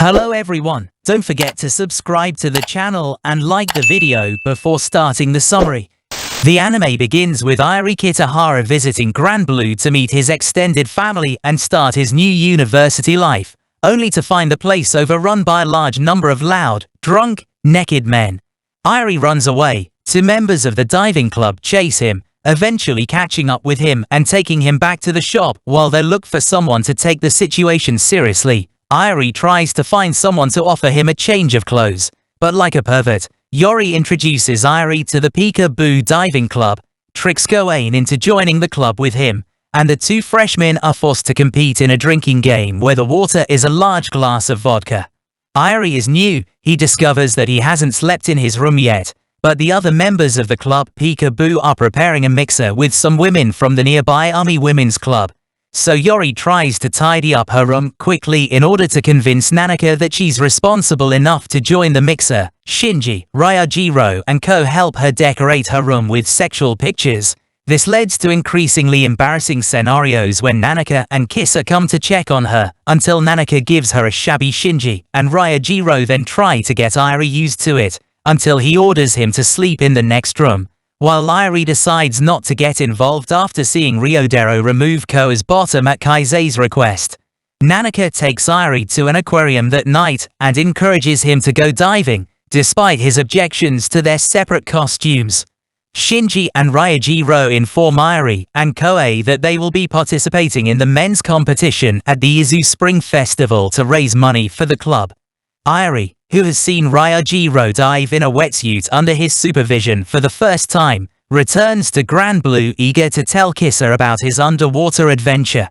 Hello everyone, don't forget to subscribe to the channel and like the video before starting the summary. The anime begins with Irie Kitahara visiting Grand Blue to meet his extended family and start his new university life, only to find the place overrun by a large number of loud, drunk, naked men. Irie runs away. Two members of the diving club chase him, eventually catching up with him and taking him back to the shop while they look for someone to take the situation seriously. Irie tries to find someone to offer him a change of clothes, but like a pervert, Yori introduces Irie to the Peekaboo Diving Club, tricks Goane into joining the club with him, and the two freshmen are forced to compete in a drinking game where the water is a large glass of vodka. Irie is new. He discovers that he hasn't slept in his room yet, but the other members of the club Peekaboo are preparing a mixer with some women from the nearby Umi Women's Club. So Yori tries to tidy up her room quickly in order to convince Nanaka that she's responsible enough to join the mixer. Shinji, Ryujiro and Co help her decorate her room with sexual pictures. This leads to increasingly embarrassing scenarios when Nanaka and Kissa come to check on her, until Nanaka gives her a shabby Shinji, and Ryujiro then try to get Irie used to it, until he orders him to sleep in the next room. While Irie decides not to get involved after seeing Ryodero remove Koa's bottom at Kaise's request. Nanaka takes Irie to an aquarium that night and encourages him to go diving, despite his objections to their separate costumes. Shinji and Ryujiro inform Irie and Koa that they will be participating in the men's competition at the Izu Spring Festival to raise money for the club. Irie, who has seen Ryujiro dive in a wetsuit under his supervision for the first time, returns to Grand Blue eager to tell Kissa about his underwater adventure.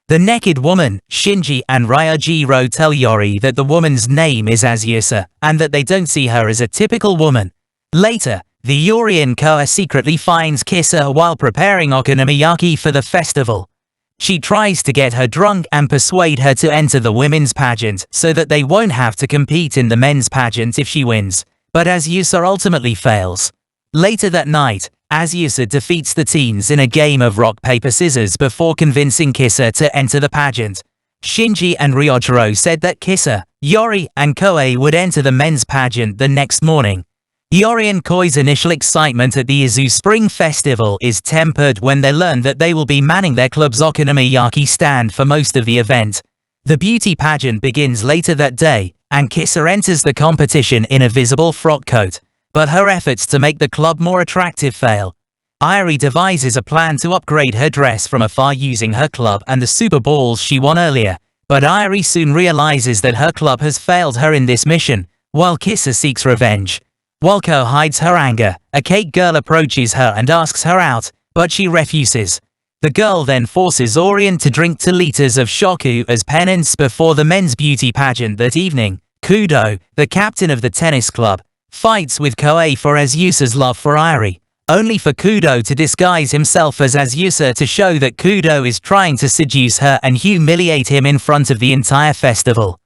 The naked woman, Shinji and Ryujiro tell Yori that the woman's name is Azusa, and that they don't see her as a typical woman. Later, the Yori and Koa secretly finds Kissa while preparing okonomiyaki for the festival. She tries to get her drunk and persuade her to enter the women's pageant so that they won't have to compete in the men's pageant if she wins, but Azusa ultimately fails. Later that night, Azusa defeats the teens in a game of rock paper scissors before convincing Kissa to enter the pageant. Shinji and Ryojiro said that Kissa, Yori and Koa would enter the men's pageant the next morning. Yori and Koi's initial excitement at the Izu Spring Festival is tempered when they learn that they will be manning their club's okonomiyaki stand for most of the event. The beauty pageant begins later that day, and Kissa enters the competition in a visible frock coat, but her efforts to make the club more attractive fail. Irie devises a plan to upgrade her dress from afar using her club and the super balls she won earlier, but Irie soon realizes that her club has failed her in this mission, while Kissa seeks revenge. While Ko hides her anger, a cake girl approaches her and asks her out, but she refuses. The girl then forces Orion to drink 2 liters of shoku as penance before the men's beauty pageant that evening. Kudo, the captain of the tennis club, fights with Koa for Azusa's love for Irie, only for Kudo to disguise himself as Azusa to show that Kudo is trying to seduce her and humiliate him in front of the entire festival.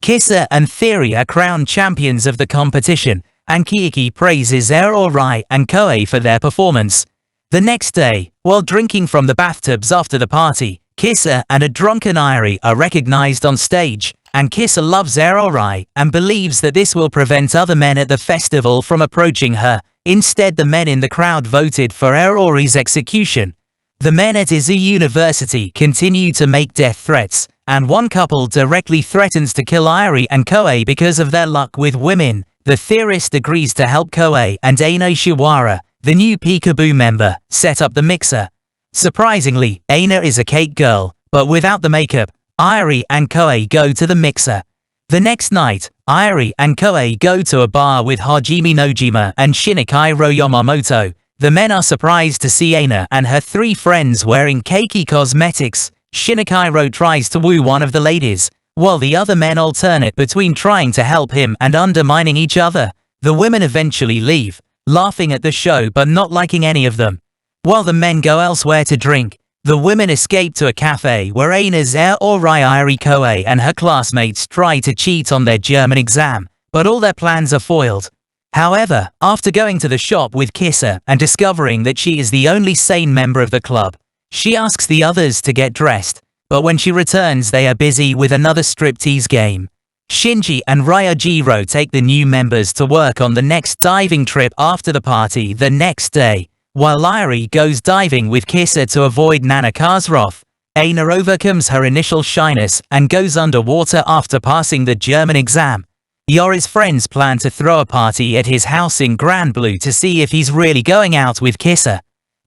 Kissa and Theory are crowned champions of the competition, and Kiiki praises Aoi and Koa for their performance. The next day, while drinking from the bathtubs after the party, Kissa and a drunken Irie are recognized on stage, and Kissa loves Aoi and believes that this will prevent other men at the festival from approaching her. Instead, the men in the crowd voted for Aoi's execution. The men at Izu University continue to make death threats, and one couple directly threatens to kill Irie and Koa because of their luck with women. The theorist agrees to help Koa and Aina Shiwara, the new Peekaboo member, set up the mixer. Surprisingly, Aina is a cake girl, but without the makeup. Irie and Koa go to the mixer. The next night, Irie and Koa go to a bar with Hajime Nojima and Shinichiro Yamamoto. The men are surprised to see Aina and her 3 friends wearing keiki cosmetics. Shinichiro tries to woo one of the ladies, while the other men alternate between trying to help him and undermining each other. The women eventually leave, laughing at the show but not liking any of them. While the men go elsewhere to drink, the women escape to a cafe where Aina's Irie Koa and her classmates try to cheat on their German exam, but all their plans are foiled. However, after going to the shop with Kissa and discovering that she is the only sane member of the club, she asks the others to get dressed, but when she returns they are busy with another striptease game. Shinji and Ryujiro take the new members to work on the next diving trip after the party the next day, while Irie goes diving with Kissa to avoid Nanaka's wrath. Aina overcomes her initial shyness and goes underwater after passing the German exam. Yori's friends plan to throw a party at his house in Grand Blue to see if he's really going out with Kissa.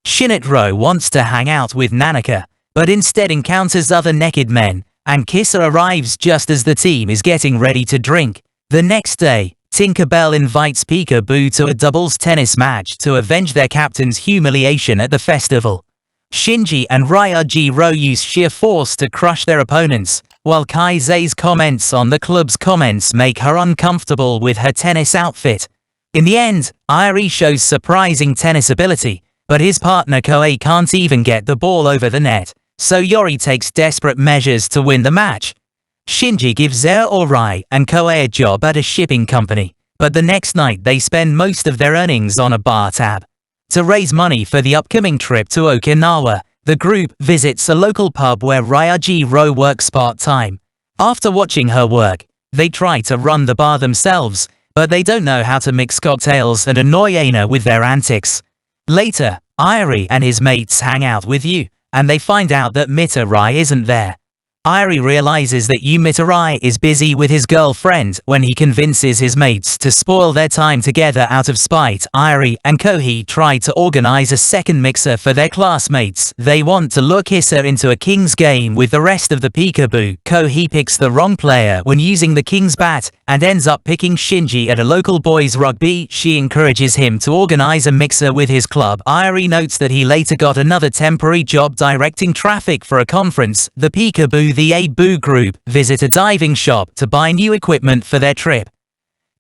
Shinitaro wants to hang out with Nanaka, but instead encounters other naked men, and Kissa arrives just as the team is getting ready to drink. The next day, Tinkerbell invites Peekaboo to a doubles tennis match to avenge their captain's humiliation at the festival. Shinji and Ryujiro use sheer force to crush their opponents, while Kaise's comments on the club's comments make her uncomfortable with her tennis outfit. In the end, Irie shows surprising tennis ability, but his partner Koei can't even get the ball over the net, so Yori takes desperate measures to win the match. Shinji gives Aoi and Koei a job at a shipping company, but the next night they spend most of their earnings on a bar tab. To raise money for the upcoming trip to Okinawa, the group visits a local pub where Ryujiro works part-time. After watching her work, they try to run the bar themselves, but they don't know how to mix cocktails and annoy Aina with their antics. Later, Irie and his mates hang out with Yu, and they find out that Mitarai isn't there. Irie realizes that Yu Mitarai is busy with his girlfriend when he convinces his mates to spoil their time together out of spite. Irie and Kohei try to organize a second mixer for their classmates. They want to lure Kissa into a King's game with the rest of the Peekaboo. Kohei picks the wrong player when using the King's bat and ends up picking Shinji at a local boys rugby. She encourages him to organize a mixer with his club. Irie notes that he later got another temporary job directing traffic for a conference. The Peekaboo, the A-Boo group, visit a diving shop to buy new equipment for their trip.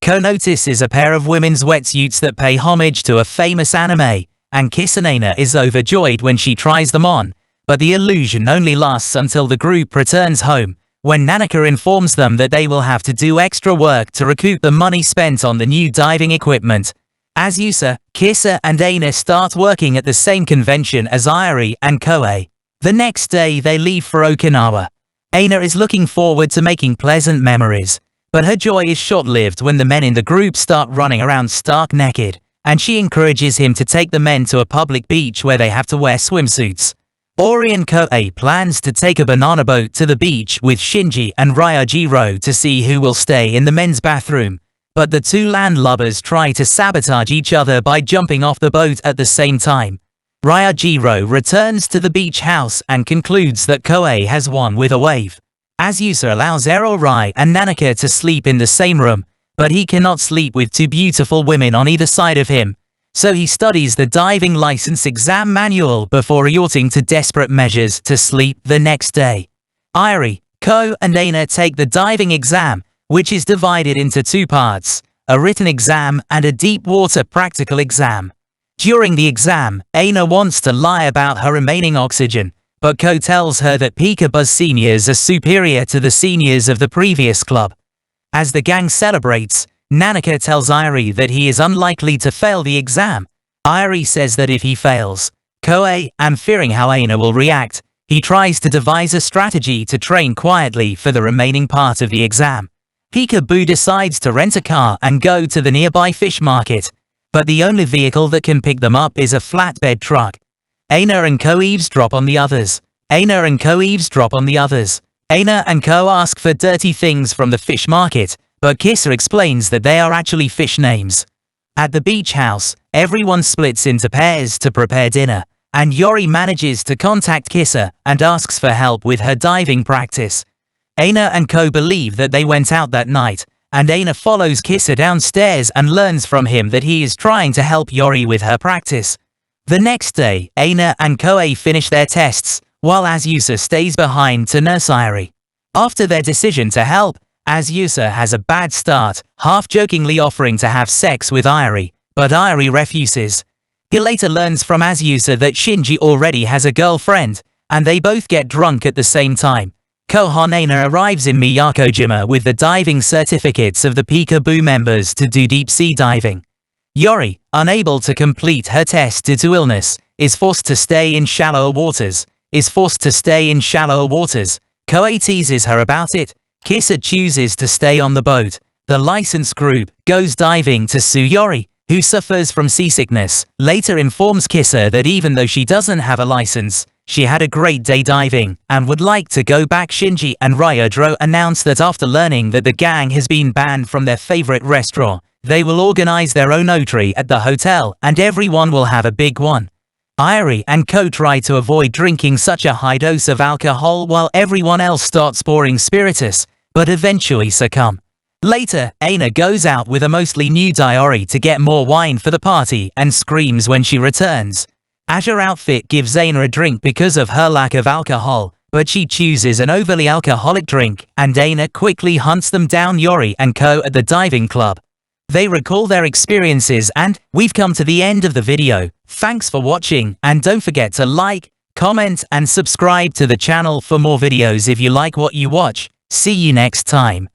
Ko notices a pair of women's wetsuits that pay homage to a famous anime, and Kissanena is overjoyed when she tries them on, but the illusion only lasts until the group returns home, when Nanaka informs them that they will have to do extra work to recoup the money spent on the new diving equipment. As Yusa, Kissa and Aina start working at the same convention as Irie and Koei. The next day they leave for Okinawa. Aina is looking forward to making pleasant memories, but her joy is short-lived when the men in the group start running around stark naked, and she encourages him to take the men to a public beach where they have to wear swimsuits. Ori and Koei plans to take a banana boat to the beach with Shinji and Ryujiro to see who will stay in the men's bathroom, but the two landlubbers try to sabotage each other by jumping off the boat at the same time. Ryujiro returns to the beach house and concludes that Koei has won with a wave. Azusa allows Aoi and Nanaka to sleep in the same room, but he cannot sleep with two beautiful women on either side of him, so he studies the diving license exam manual before resorting to desperate measures to sleep the next day. Irie, Ko and Aina take the diving exam, which is divided into two parts, a written exam and a deep water practical exam. During the exam, Aina wants to lie about her remaining oxygen, but Ko tells her that Peekaboo seniors are superior to the seniors of the previous club. As the gang celebrates, Nanaka tells Irie that he is unlikely to fail the exam. Irie says that if he fails, Koei, and fearing how Aina will react, he tries to devise a strategy to train quietly for the remaining part of the exam. Peekaboo decides to rent a car and go to the nearby fish market, but the only vehicle that can pick them up is a flatbed truck. Aina and Ko eavesdrop on the others. Aina and Ko ask for dirty things from the fish market, but Kissa explains that they are actually fish names. At the beach house, everyone splits into pairs to prepare dinner, and Yori manages to contact Kissa and asks for help with her diving practice. Aina and Ko believe that they went out that night, and Aina follows Kissa downstairs and learns from him that he is trying to help Yori with her practice. The next day, Aina and Koei finish their tests, while Azusa stays behind to nurse Irie. After their decision to help, Azusa has a bad start, half-jokingly offering to have sex with Irie, but Irie refuses. He later learns from Azusa that Shinji already has a girlfriend, and they both get drunk at the same time. Kohan Aina arrives in Miyako-jima with the diving certificates of the Peekaboo members to do deep-sea diving. Yori, unable to complete her test due to illness, is forced to stay in shallower waters. Koei teases her about it. Kissa chooses to stay on the boat. The licensed group goes diving to sue Yori, who suffers from seasickness. Later informs Kissa that even though she doesn't have a license, she had a great day diving and would like to go back. Shinji and Ryodro announce that after learning that the gang has been banned from their favorite restaurant, they will organize their own otri at the hotel and everyone will have a big one. Irie and Ko try to avoid drinking such a high dose of alcohol while everyone else starts pouring spiritus, but eventually succumb. Later, Aina goes out with a mostly nude Iori to get more wine for the party and screams when she returns. Asher outfit gives Aina a drink because of her lack of alcohol, but she chooses an overly alcoholic drink and Aina quickly hunts them down. Yori and Ko at the diving club. They recall their experiences and we've come to the end of the video. Thanks for watching and don't forget to like, comment and subscribe to the channel for more videos if you like what you watch. See you next time.